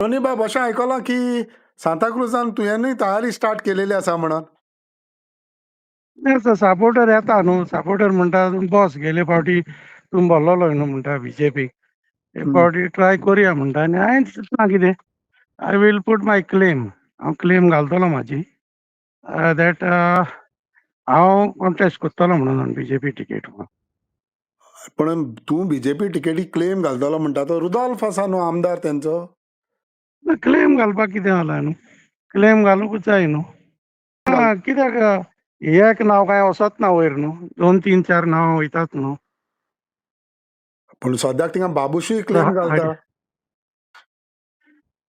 दोन्ही बाब अशें आयकलां की सांताक्रुजान तुवेंनूय तयारी स्टार्ट केलेली आसा म्हणून. तेच सपोर्टर येता न्हू, सपोर्टर म्हणटा बॉस गेले फावटी तूं भरलोलो न्हू म्हणटा बीजेपीक. हे हं. फावटी ट्राय करुया म्हणटा आनी हांवें चिंतलां कितें I will put my claim. हांव क्लेम घालतलों म्हाजी दॅट हांव कॉन्टेस्ट करतलों म्हणून बीजेपी टिकेट म्हणून. पण तूं बीजेपी टिकेटीक क्लेम घालतलो म्हणटा तो रुदॉल्फ आसा न्हू आमदार तेंचो. क्लेम घालपाक कितें जालां न्हू, क्लेम घालूंकूच जाय न्हू. कित्याक एक नांव काय वचत ना वयर न्हू, 2, 3, 4 नांव वयतात न्हू. पूण सद्याक थिंगा बाबुशीय क्लेम घालता.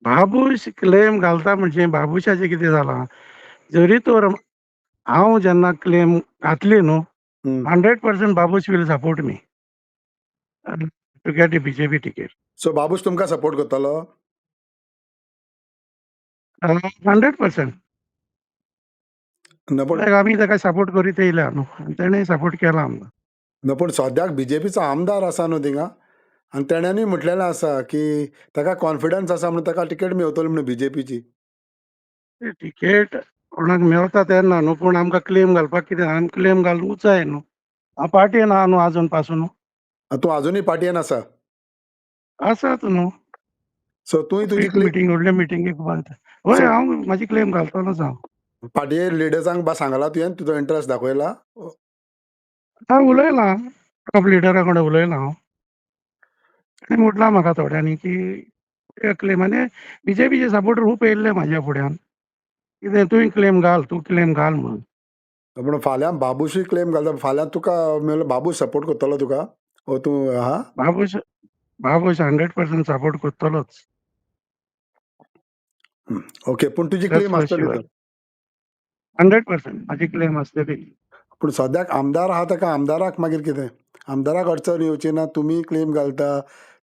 बाबूश क्लेम घालता म्हणजे बाबुशाचें कितें जालां, जरी तर हांव जेन्ना क्लेम घातली न्हू, हं. 100% Babush will support me to get a BJP ticket. So Babush तुमकां सपोर्ट करतलो? 100%. ना पूण आमी ताका सपोर्ट करीत येयल्या न्हू आनी तेणेय सपोर्ट केला आमकां. ना पूण सद्याक बीजेपीचो आमदार आसा न्हू थिंगा आनी तेण्यांनी म्हटलेलें आसा की ताका कॉन्फिडन्स आसा म्हणून ताका टिकेट मेवतली म्हणून बीजेपीची. टिकेट कोणाक मेवता तेन्ना न्हू, पूण आमकां क्लेम घालपाक कितें आमी क्लेम घालूंकूच जाय न्हू. हांव पार्टयेन आहा न्हू आजून पासून. तूं आजुनूय पार्टयेन आसा? आसात न्हू. सो तुंय तुजी मिटींग व्हडले मिटींगेक वता. हय, सो हांव म्हाजी क्लेम घालतलोच हांव. पार्टये लिडर्सांक सांगलां तुवें तुजो इंट्रस्ट दाखयला? हांव उलयलां, टॉप लिडरा कडेन उलयलां हांव. ताणें म्हटलां म्हाका थोड्यांनी की क्लेम आनी बीजेपीचे सपोर्टर खूब येयल्ले म्हाज्या फुड्यान. कितें तुंय क्लेम घाल, तूं क्लेम घाल म्हणून. पूण फाल्यां बाबूशूय क्लेम घालता फाल्यां तुका मेळल्यार बाबूश सपोर्ट करतलो तुका? वो तूं आहा? बाबूश 100% सपोर्ट करतलोच. ओके. पूण तुजी दॅट्स क्लेम फॉर आसतली शुअर. तर? 100% म्हाजी क्लेम आसतली. पूण सद्याक आमदार आहा ताका आमदाराक मागीर कितें? आमदाराक अडचण येवची ना, तुमी क्लेम घालता,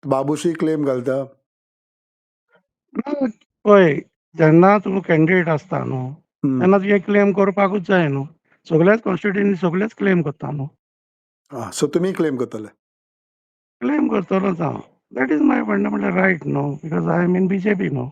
बाबूशूय क्लेम घालता. पळय, जेन्ना तूं कॅन्डिडेट आसता न्हू, हं. तेन्ना तुवें क्लेम करपाकूच जाय न्हू. सगळ्याच कॉन्स्टिट्युएंसी सगळेच क्लेम करता न्हू. सो तुमी क्लेम करतले? क्लेम करतलोच हांव. That is my fundamental right न्हू, because I am in BJP न्हू.